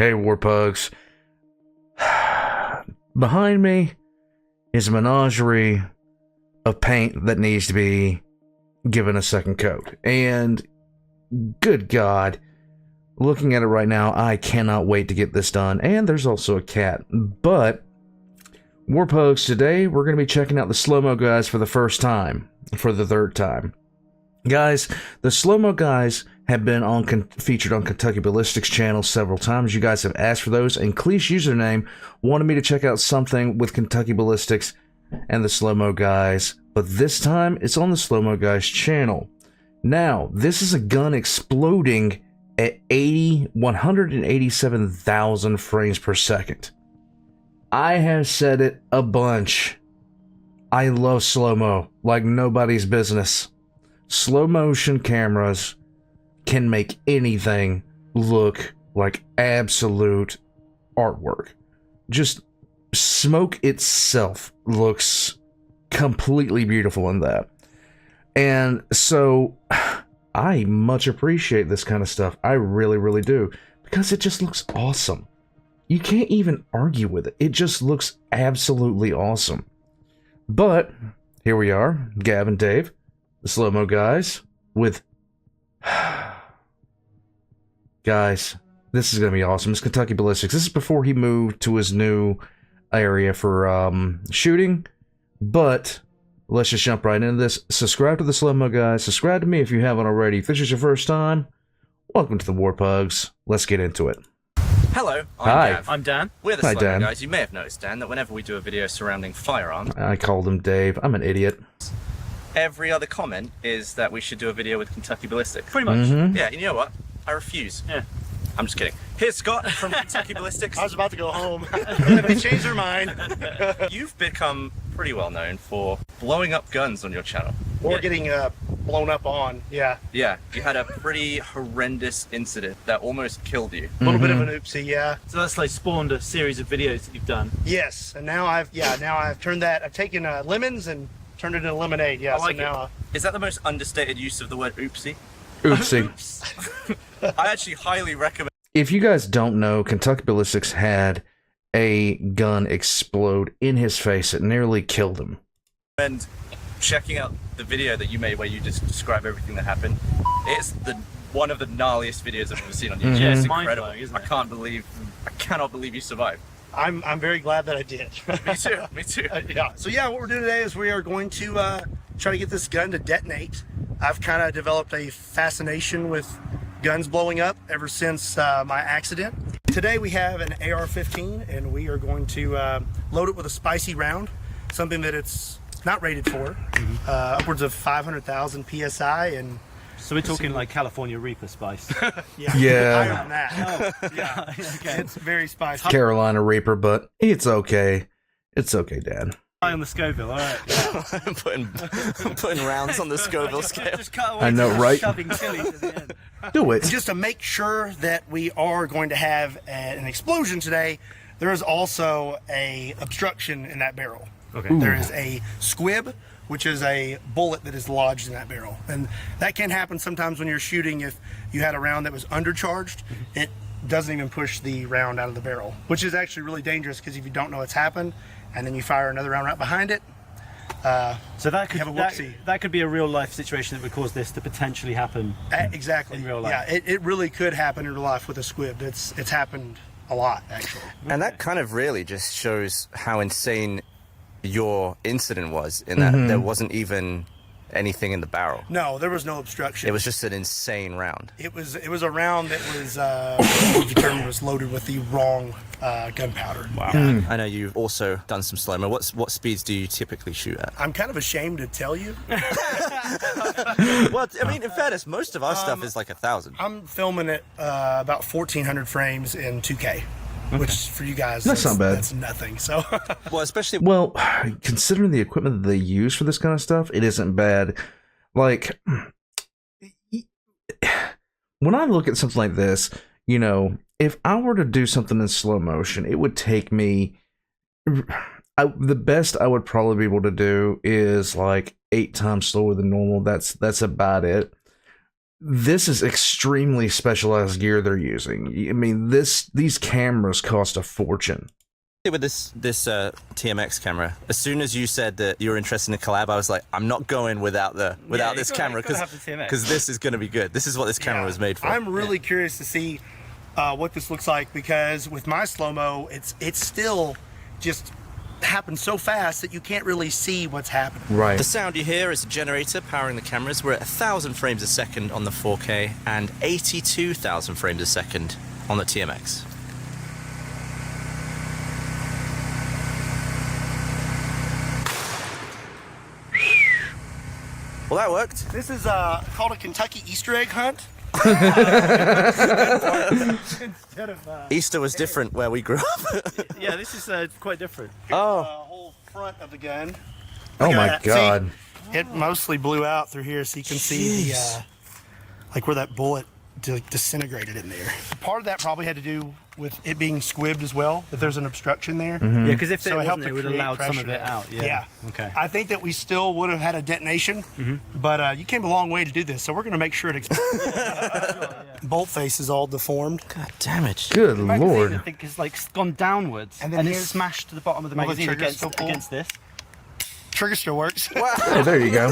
Hey, Warpugs. Behind me is a menagerie of paint that needs to be given a second coat. And good God, looking at it right now, I cannot wait to get this done. And there's also a cat. But, Warpugs, today we're going to be checking out the slow-mo guys for the first time. For the third time. Guys, the slow-mo guys have been featured on Kentucky Ballistics channel several times. You guys have asked for those, and Cleese Username wanted me to check out something with Kentucky Ballistics and the slow-mo guys, but this time it's on the slow-mo guys channel. Now, this is a gun exploding at 187,000 frames per second. I have said it a bunch. I love slow-mo like nobody's business. Slow motion cameras can make anything look like absolute artwork. Just smoke itself looks completely beautiful in that. And so I much appreciate this kind of stuff. I really, really do. Because it just looks awesome. You can't even argue with it. It just looks absolutely awesome. But here we are, Gav and Dave, the slow-mo guys, with... Guys, this is going to be awesome. It's Kentucky Ballistics. This is before he moved to his new area for shooting. But let's just jump right into this. Subscribe to the slow-mo guys. Subscribe to me if you haven't already. If this is your first time, welcome to the Warpugs. Let's get into it. Hello, Hi. Gav. I'm Dan. We're the Hi, slow Dan. guys. You may have noticed, Dan, that whenever we do a video surrounding firearms, I called him Dave. I'm an idiot. every other comment is that we should do a video with Kentucky Ballistics. Pretty much. Yeah, you know what? I refuse. Yeah. I'm just kidding. Here's Scott from Kentucky Ballistics. I was about to go home. They changed their mind. You've become pretty well known for blowing up guns on your channel. Or getting blown up on, yeah. Yeah, you had a pretty horrendous incident that almost killed you. A little bit of an oopsie, yeah. So that's like spawned a series of videos that you've done. Yes, and now I've turned that, I've taken lemons and turned it into lemonade, yeah. I like so now, it. Is that the most understated use of the word oopsie? Oopsie. I actually highly recommend. If you guys don't know, Kentucky Ballistics had a gun explode in his face. It nearly killed him. And checking out the video that you made where you just describe everything that happened. It's one of the gnarliest videos I've ever seen on YouTube. Yeah, It's it's incredible. mind-blowing, isn't it? I cannot believe you survived. I'm very glad that I did. Me too, me too. Yeah. So yeah, what we're doing today is we are going to try to get this gun to detonate. I've kind of developed a fascination with guns blowing up ever since my accident. Today we have an AR-15 and we are going to load it with a spicy round, something that it's not rated for, upwards of 500,000 PSI, and So we're talking like California Reaper spice. Yeah. higher than that. Yeah. Okay. It's very spicy. Carolina Reaper, but it's okay. It's okay, Dad. High on the Scoville, all right. I'm putting rounds on the Scoville scale. Just cut away I know, to right? Shoving chilies at the end. Do it. Just to make sure that we are going to have an explosion today, there is also a obstruction in that barrel. Okay. There is a squib, which is a bullet that is lodged in that barrel. And that can happen sometimes when you're shooting. If you had a round that was undercharged, it doesn't even push the round out of the barrel, which is actually really dangerous because if you don't know what's happened and then you fire another round right behind it, So that could have a whoopsie. that could be a real life situation that would cause this to potentially happen. exactly. In real life. Yeah, it really could happen in real life with a squib. It's happened a lot, actually. And that kind of really just shows how insane your incident was, in that there wasn't even anything in the barrel. No, there was no obstruction. It was just an insane round. It was a round that was determined was loaded with the wrong gunpowder. Wow. Yeah. I know you've also done some slow-mo. What speeds do you typically shoot at? I'm kind of ashamed to tell you. Well, I mean, in fairness, most of our stuff is like 1,000. I'm filming at about 1,400 frames in 2K, which for you guys, That's not bad. That's nothing. So Well, especially Well, considering the equipment that they use for this kind of stuff, it isn't bad. Like, when I look at something like this, you know, if I were to do something in slow motion, it would take me... the best I would probably be able to do is like 8 times slower than normal. That's about it. this is extremely specialized gear they're using. I mean, these cameras cost a fortune. With this TMX camera, as soon as you said that you were interested in a collab, I was like, I'm not going without this camera because this is going to be good. This is what this camera was made for. I'm really curious to see what this looks like, because with my slow-mo, it's still just happens so fast that you can't really see what's happening. Right. The sound you hear is a generator powering the cameras. We're at 1,000 frames a second on the 4K and 82,000 frames a second on the TMX. Well, that worked. This is called a Kentucky Easter egg hunt. Instead of, Easter was different where we grew up. Yeah, this is quite different. Oh. whole front of the gun. Oh Look at my that. God. See, it mostly blew out through here, so you can see the like where that bullet disintegrated in there. Part of that probably had to do with it being squibbed as well, that there's an obstruction there. Yeah, because if So it it helped wasn't, to it would have create allowed some of pressure. it out. Yeah. Yeah. Okay. I think that we still would have had a detonation, but you came a long way to do this, so we're going to make sure it explodes. Bolt face is all deformed. God damn it. Good The magazine, I Lord. think, has like gone downwards, And and, then it's here's- smashed to the bottom of the Will the magazine trigger against, still pull? against this. Trigger still works. Hey, there you go.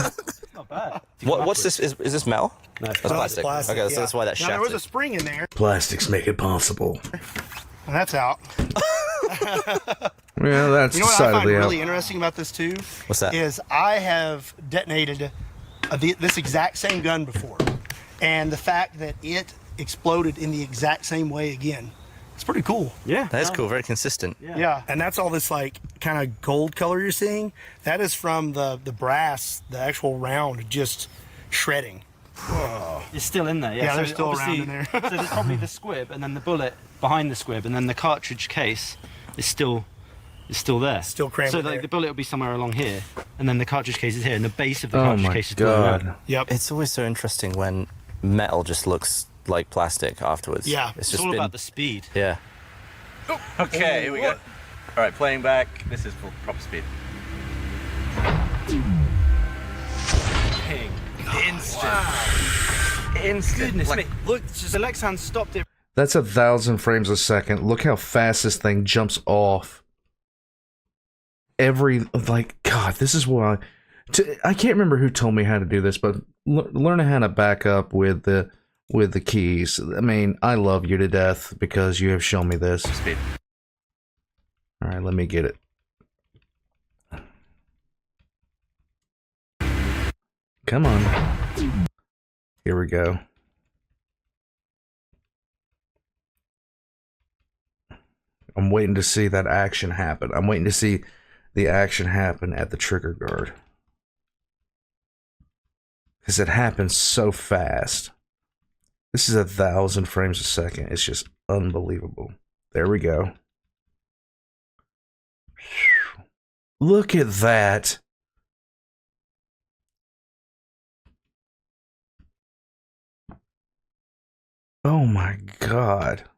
Not bad. What's this? Is this metal? No, it's That's plastic. plastic. Okay, so that's why that Now, there was a shattered. spring in there, Plastics make it possible. and that's out. Yeah, that's You know what I find decidedly really out. interesting about this too? What's that? Is I have detonated this exact same gun before, and the fact that it exploded in the exact same way again, it's pretty cool. Yeah. That is cool. Very consistent. Yeah, and that's all this like kind of gold color you're seeing. That is from the brass, the actual round just shredding. It's still in there. Yeah, so there's still a round obviously- in there. So there's probably the squib, and then the bullet behind the squib, and then the cartridge case is still there. Still crammed So in like there. the bullet will be somewhere along here, and then the cartridge case is here, and the base of the Oh cartridge my case is blown out. God. Yep. It's always so interesting when metal just looks like plastic afterwards. Yeah. It's It's just all been, about the speed. yeah. Okay, here we go. All right, playing back. This is full proper speed. Ping. Instant. Instant. Goodness Like, me! Look, the Lexan stopped it. That's 1,000 frames a second. Look how fast this thing jumps off. God, this is why. I can't remember who told me how to do this, but learning how to back up with the keys. I mean, I love you to death because you have shown me this. Speed. All right, let me get it. Come on. Here we go. I'm waiting to see that action happen. I'm waiting to see the action happen at the trigger guard. Because it happens so fast. This is 1,000 frames a second. It's just unbelievable. There we go. Look at that. Oh my God.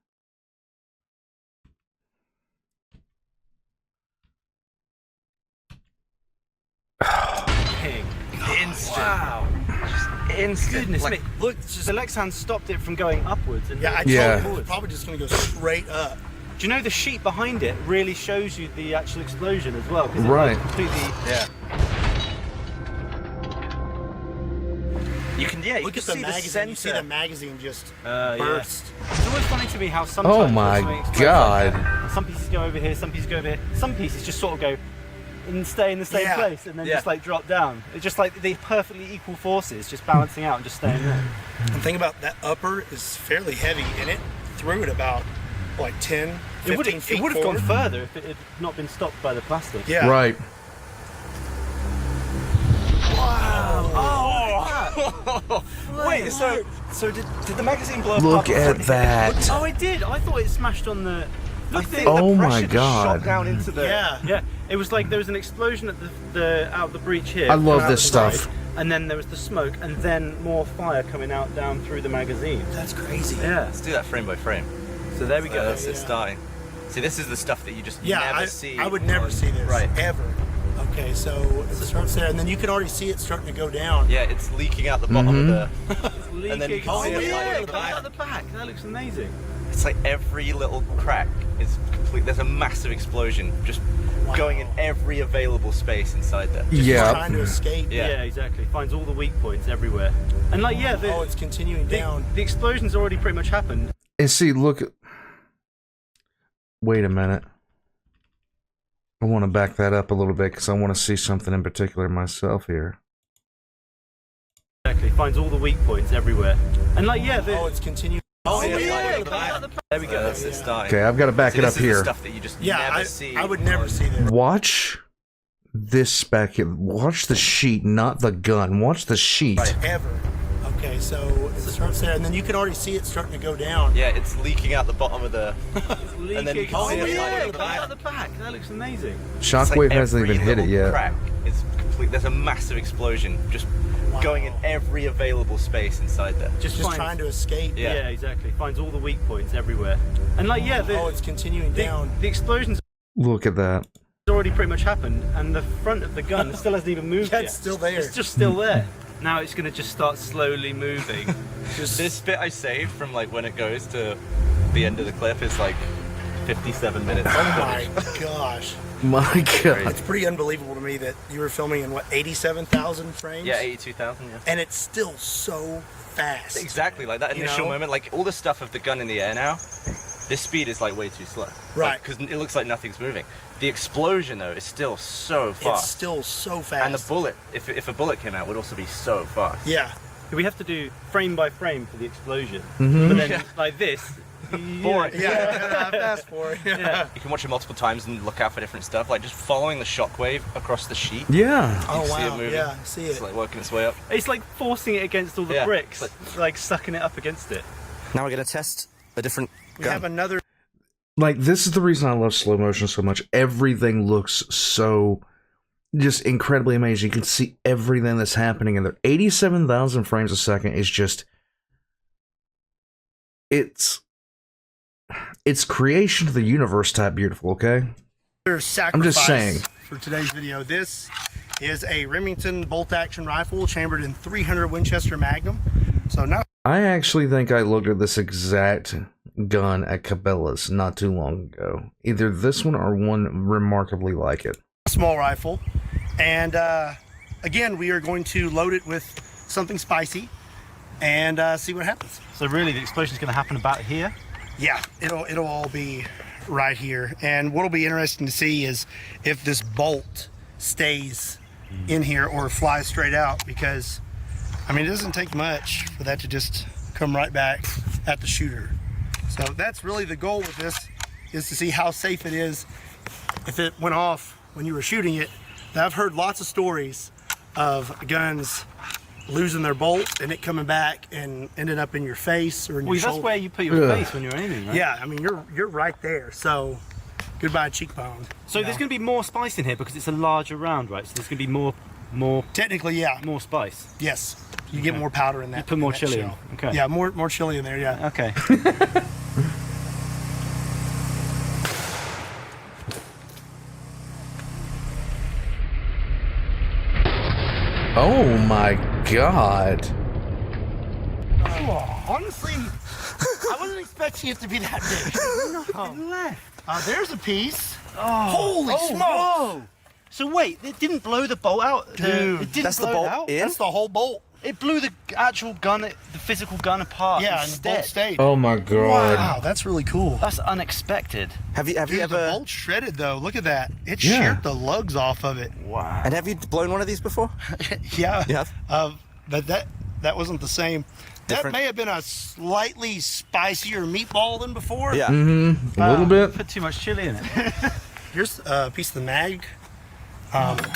Ping. Instant. Wow. Just instant. Goodness Like, me! Look, the Lexan stopped it from going upwards. And Yeah, I Yeah. told you it's probably just going to go straight up. Do you know the sheet behind it really shows you the actual explosion as well? 'Cause it Right. Completely. yeah. You can, yeah, you Look can at the see the magazine. You see center. the magazine just Yeah. burst. It's always funny to me how sometimes. Oh my when something explodes God. like that, some pieces go over here, some pieces go over here, some pieces just sort of go and stay in the same Yeah. place and then Yeah. just like drop down. It's just like the perfectly equal forces just balancing out and just staying there. And think about that upper is fairly heavy, and it threw it about like 10, 15 feet It would have gone forward. further if it had not been stopped by the plastic. Yeah. Right. Wait, so did the magazine blow Look apart? at that. Oh, it did. I thought it smashed on the. Look, the Oh my pressure just God. shot down into the. Yeah. Yeah. It was like there was an explosion at the out the breach here. I love out this the side, stuff. And then there was the smoke, and then more fire coming out down through the magazine. That's crazy. Yeah. Let's do that frame by frame. So there we go. That's it starting. See, this is the stuff that you just Yeah, never I, see. I would never see this Right. ever. Okay, so it starts there, and then you can already see it starting to go down. Yeah, it's leaking out the bottom of the. And then you can see it yeah, like it comes out the back. That looks amazing. It's like every little crack is complete. There's a massive explosion just going in every available space inside there. Just Yeah. trying to escape. Yeah. Exactly. Finds all the weak points everywhere. And like, yeah, Oh, it's continuing down. the explosion's already pretty much happened. And see, look. Wait a minute. I want to back that up a little bit because I want to see something in particular myself here. Exactly. Finds all the weak points everywhere. And like, yeah, Oh, it's continuing. Oh, yeah, yeah. it comes out the back. There we go. That's it starting. Okay, I've got to back So it this up is the here. stuff that you just Yeah, never see. I would never see that. Watch this back here. Watch the sheet, not the gun. Watch the sheet. Ever. Okay, so it starts there, and then you can already see it starting to go down. Yeah, it's leaking out the bottom of the. And then you can see it yeah, like it comes out the back. That looks amazing. It's like Shockwave hasn't every even hit it little yet. Crack is complete. There's a massive explosion just going in every available space inside there. Just finds- trying to escape. Yeah. Yeah, exactly. Finds all the weak points everywhere. And like, yeah, Oh, it's continuing down. the explosion's Look at that. already pretty much happened, and the front of the gun still hasn't even moved Yeah, yet. it's still there. It's just still there. Now it's going to just start slowly moving. Just this bit I saved from like when it goes to the end of the clip is like 57 minutes. Oh my gosh. My God. It's pretty unbelievable to me that you were filming in what, 87,000 frames? Yeah, 82,000. Yeah. And it's still so fast. Exactly, like that You initial know? moment, like all the stuff of the gun in the air now. This speed is like way too slow. Right. Because it looks like nothing's moving. The explosion though is still so fast. It's still so fast. And the bullet, if a bullet came out, would also be so fast. Yeah. We have to do frame by frame for the explosion. Mm-hmm. But then, like this, Boring. Yeah, fast forward. Yeah. You can watch it multiple times and look out for different stuff, like just following the shockwave across the sheet. Yeah. Oh, You see it wow. moving. Yeah, I see It's it. like working its way up. It's like forcing it against all the Yeah. bricks, like sucking it up against it. Now we're gonna test a different We gun. have another. Like, this is the reason I love slow motion so much. Everything looks so just incredibly amazing. You can see everything that's happening in there. 87,000 frames a second is just... It's creation of the universe type beautiful, okay? Sacrifice I'm just saying. For today's video, this is a Remington bolt-action rifle chambered in 300 Winchester Magnum. So now I actually think I looked at this exact gun at Cabela's not too long ago. Either this one or one remarkably like it. a small rifle, and again, we are going to load it with something spicy and see what happens. So really, the explosion's going to happen about here. Yeah, it'll all be right here. And what'll be interesting to see is if this bolt stays in here or flies straight out, because I mean, it doesn't take much for that to just come right back at the shooter. So that's really the goal with this, is to see how safe it is if it went off when you were shooting it. Now, I've heard lots of stories of guns losing their bolt and it coming back and ending up in your face or in your Well, that's shoulder. where you put your face when you're aiming, right? Yeah, I mean, you're right there. So goodbye cheekbone. So there's going to be more spice in here because it's a larger round, right? So there's going to be more Technically, yeah. more spice. Yes. You get more powder in that. You put more that chili in. shell. Okay. Yeah, more chili in there, yeah. Okay. Oh my God. Oh, honestly, I wasn't expecting it to be that big. Nothing left. There's a piece. Oh, Holy smokes. whoa. So wait, it didn't blow the bolt out? Dude, it didn't that's the blow bolt it out? in? That's the whole bolt. It blew the actual gun, the physical gun apart Yeah, and the bolt instead. stayed. Oh my God. Wow, that's really cool. That's unexpected. Have you Dude, the ever bolt's shredded though. Look at that. It Yeah. sheared the lugs off of it. Wow. and have you blown one of these before? Yeah. You have? But that wasn't the same. Different? That may have been a slightly spicier meatball than before. Yeah. Mm-hmm. A little bit. Put too much chili in it. Here's a piece of the mag.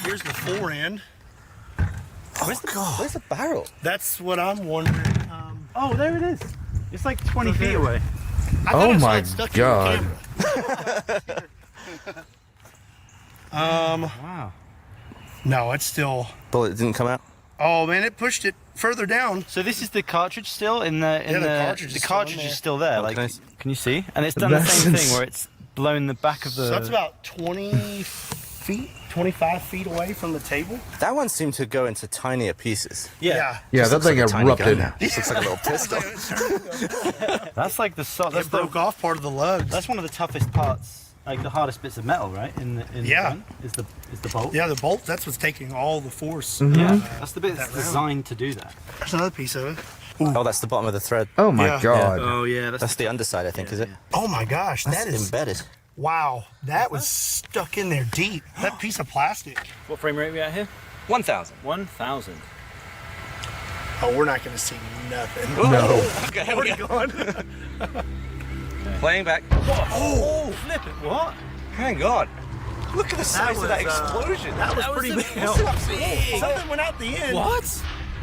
Here's the fore end. Where's the Where's the barrel? That's what I'm wondering. Oh, there it is. It's like 20 feet away. I Oh thought I saw my it stuck God. in the camera. Wow. No, it's still. Bullet didn't come out. Oh man, it pushed it further down. So this is the cartridge still in the Yeah, the cartridge is still in there. is still there. Like, nice. can you see? And it's done the That's same ins- thing where it's blown the back of the. So that's about 20 feet. 25 feet away from the table. That one seemed to go into tinier pieces. Yeah, Just that looks thing like a tiny gun erupted. now. Just looks like a little pistol. That's like the It broke off part of the lugs. That's one of the toughest parts, like the hardest bits of metal, right? In the gun, is the bolt. Yeah, the bolt, that's what's taking all the force. Yeah, that's the bit that's that round. designed to do that. There's another piece of it. Oh, that's the bottom of the thread. Oh my Yeah. god. Oh yeah, That's the underside, I think, is it? Oh my gosh, That's that is embedded. wow. That was stuck in there deep. That piece of plastic. What frame rate are we at here? 1,000. 1,000. Oh, we're not gonna see nothing. No. Okay, here we go. Playing back. Oh, flip it! What? Hang on. Look at the size of that explosion. That was pretty big. Something went out the end. What?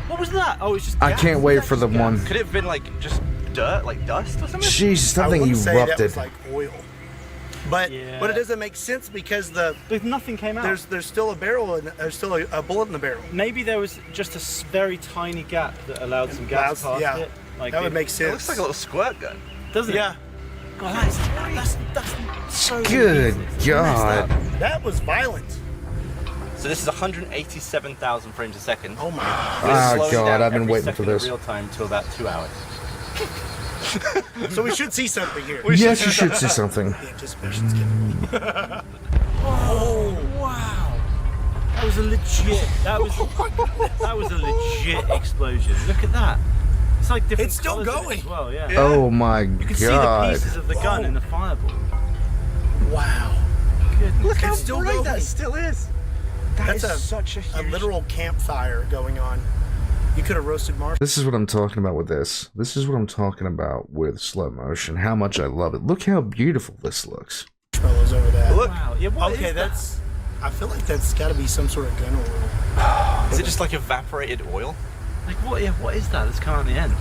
What was that? Oh, it's just. I gas. can't wait for the Gas. one. Could it have been like just dirt, like dust or something? Jesus, that I thing wouldn't say that erupted. was like oil. But Yeah. it doesn't make sense because But nothing came out. there's still a barrel and there's still a bullet in the barrel. Maybe there was just a very tiny gap that allowed some gas past yeah, it. Like that would make It sense. looks like a little squirt gun. doesn't it? Yeah, God, that's so Good easy. god. that was violent. So this is 187,000 frames a second. Oh my. Oh god, I've been waiting for this. Real time till about 2 hours. So we should see something here. Yes, you should see something. The anticipation's getting. Oh wow! That was a legit. That was a legit explosion. Look at that. It's like different. It's still colours in it going. as well. Yeah. Oh my You can see the god. pieces of the gun in the fireball. Wow. Goodness. Look how It's still bright going. that still is. That's Such a a huge... literal campfire going on. You could have roasted marshmallows. This is what I'm talking about with this. This is what I'm talking about with slow motion. How much I love it. Look how beautiful this looks. Over that. Look. Wow. Yeah. What Okay, is that's. I feel like that's got to be some sort of gun oil. Is it just like evaporated oil? that? Like what? Yeah. What is that? That's come out the end.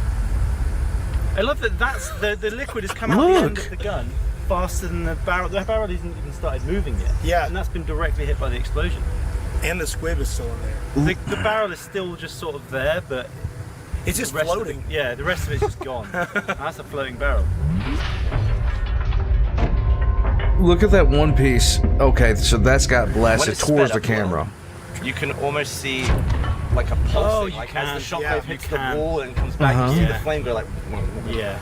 I love that. That's the liquid has come out the end Look. of the gun faster than the barrel. The barrel hasn't even started moving yet. Yeah. And that's been directly hit by the explosion. And the squib is still in there. The barrel is still just sort of there, but It's just the rest floating. Of it, yeah, the rest of it's just gone. That's a floating barrel. Look at that one piece. Okay, so that's got blasted it's towards sped the up, camera. You can almost see like a pulsing, Oh, you like can. as the shockwave Yeah, hits you the can. wall and comes back, Uh-huh. you see the Yeah. flame go like... Yeah,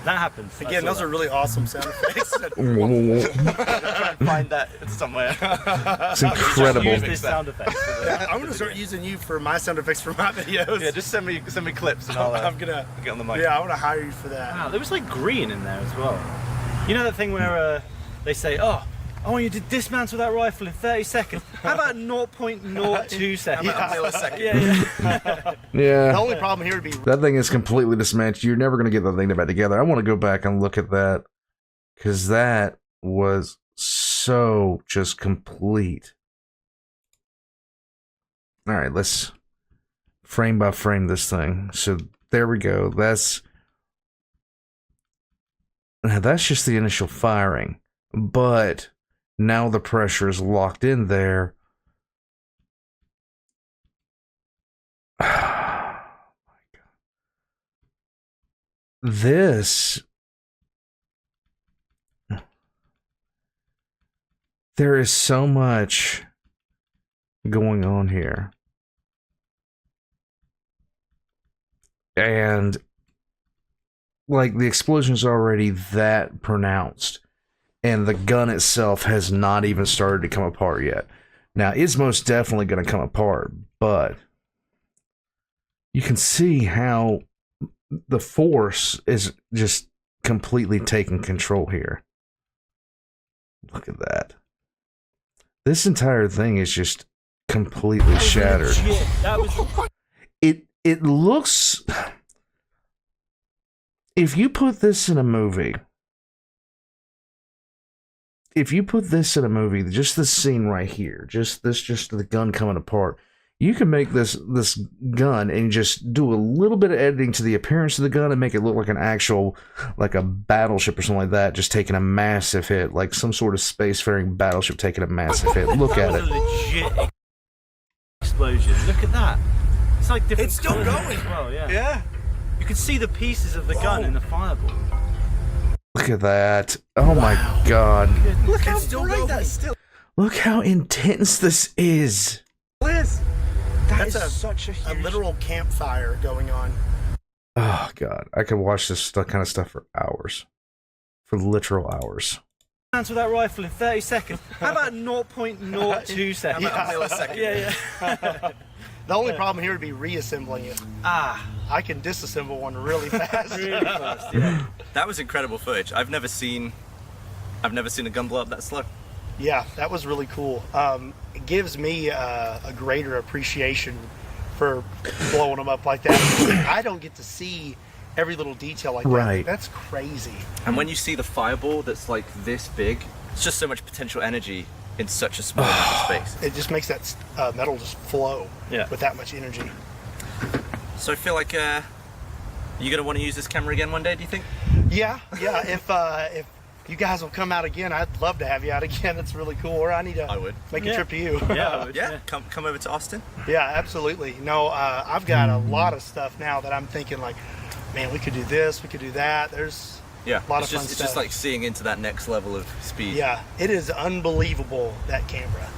that happens. I Again, saw those that. are really awesome sound effects. Find that somewhere. It's incredible. Use this sound effect. I'm gonna start using you for my sound effects for my videos. Yeah, just send me clips and I'll I'm gonna get on the mic. Yeah, I want to hire you for that. Wow, there was like green in there as well. You know that thing where they say, "Oh, I want you to dismantle that rifle in 30 seconds." How about 0.02 seconds? About a millisecond. Yeah. Yeah. The only problem here would be That thing is completely dismantled. You're never going to get that thing back together. I want to go back and look at that because that was so just complete. All right, let's frame by frame this thing. So there we go. Now that's just the initial firing, but now the pressure is locked in there. This, there is so much going on here. And like the explosion is already that pronounced, and the gun itself has not even started to come apart yet. Now it's most definitely going to come apart, but you can see how the force is just completely taking control here. Look at that. This entire thing is just completely shattered. That was It looks, if you put this in a movie, just this scene right here, just the gun coming apart, you can make this gun and just do a little bit of editing to the appearance of the gun and make it look like an actual, like a battleship or something like that, just taking a massive hit, like some sort of spacefaring battleship taking a massive hit. Look at that was it. a legit explosion. Look at that. It's like different. It's still colours going. as well. Yeah. Yeah. You can see the pieces of the gun in the fireball. Look at that. Oh my god. Goodness. Look how It's still bright going. that still... Look how intense this is. Liz, That's that's such a a huge... literal campfire going on. Oh god, I could watch this kind of stuff for hours. For literal hours. Answer that rifle in 30 seconds. How about 0.02 seconds? About a millisecond. Yeah. The only problem here would be reassembling it. I can disassemble one really fast. Really fast, yeah. That was incredible footage. I've never seen a gun blow up that slow. Yeah, that was really cool. It gives me a greater appreciation for blowing them up like that. I don't get to see every little detail like that. Right. That's crazy. And when you see the fireball that's like this big, it's just so much potential energy in such a small amount of space. It just makes that metal just flow with that much energy. So I feel like you're gonna want to use this camera again one day, do you think? Yeah. If you guys will come out again, I'd love to have you out again. It's really cool. Or I need to I would. make a trip to you. Yeah, I would, Yeah, come over to Austin. Yeah, absolutely. No, I've got a lot of stuff now that I'm thinking like, man, we could do this, we could do that. There's Yeah, a lot it's of fun just, stuff. It's just like seeing into that next level of speed. Yeah, it is unbelievable, that camera.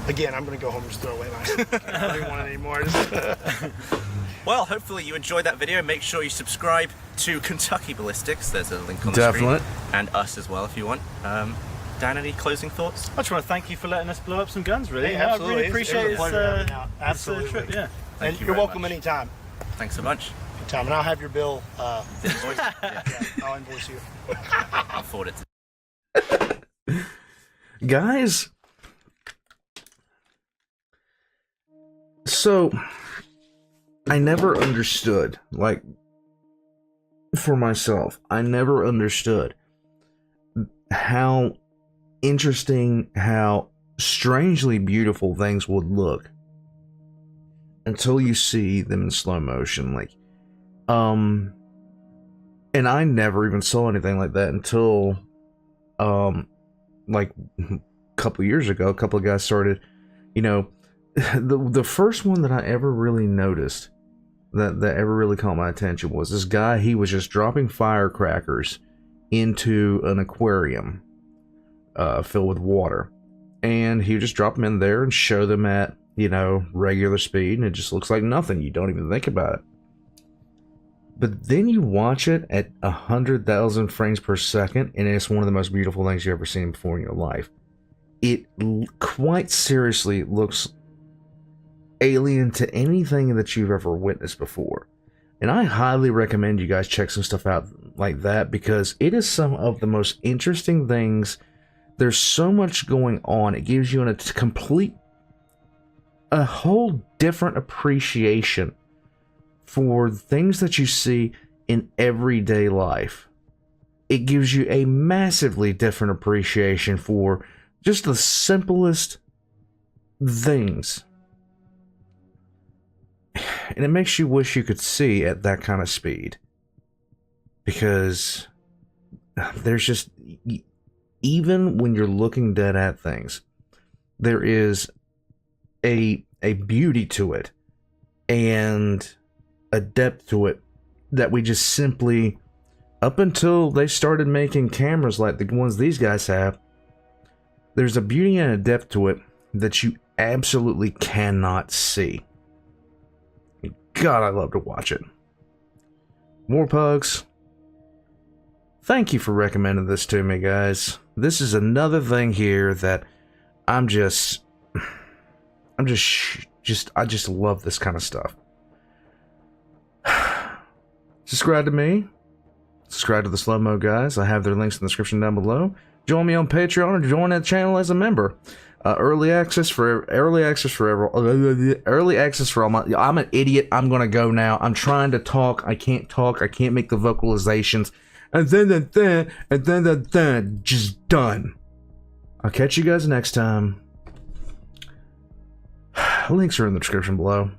Again, I'm going to go home and just throw away mine. I don't even want it anymore. Well, hopefully you enjoyed that video. Make sure you subscribe to Kentucky Ballistics. There's a link on the Definitely. screen. And us as well if you want. Dan, any closing thoughts? I just want to thank you for letting us blow up some guns, really. Hey, Yeah, I absolutely. really It appreciate was a pleasure having you this, out. this Absolutely. trip. Yeah. And you you're very welcome much. anytime. Thanks so much. Anytime. And I'll have your bill. Invoice? Yeah, Yeah, I'll invoice you. I'll forward it to Guys, so I never understood, like, for myself, I never understood how interesting, how strangely beautiful things would look until you see them in slow motion. Like, and I never even saw anything like that until, like a couple years ago. A couple of guys started, you know, the first one that I ever really noticed that ever really caught my attention was this guy. He was just dropping firecrackers into an aquarium filled with water, and he would just drop them in there and show them at, you know, regular speed, and it just looks like nothing. You don't even think about it. But then you watch it at 100,000 frames per second, and it's one of the most beautiful things you've ever seen before in your life. It quite seriously looks alien to anything that you've ever witnessed before. And I highly recommend you guys check some stuff out like that, because it is some of the most interesting things. There's so much going on. It gives you a whole different appreciation for things that you see in everyday life. It gives you a massively different appreciation for just the simplest things. And it makes you wish you could see at that kind of speed. Because there's just, even when you're looking dead at things, there is a beauty to it and a depth to it that we just simply, up until they started making cameras like the ones these guys have, there's a beauty and a depth to it that you absolutely cannot see. God, I love to watch it. More Pugs, thank you for recommending this to me, guys. This is another thing here that I just love this kind of stuff. Subscribe to me. Subscribe to the Slow Mo guys. I have their links in the description down below. Join me on Patreon or join that channel as a member. Early access for all my. I'm an idiot. I'm gonna go now. I'm trying to talk. I can't talk. I can't make the vocalizations. And then just done. I'll catch you guys next time. Links are in the description below.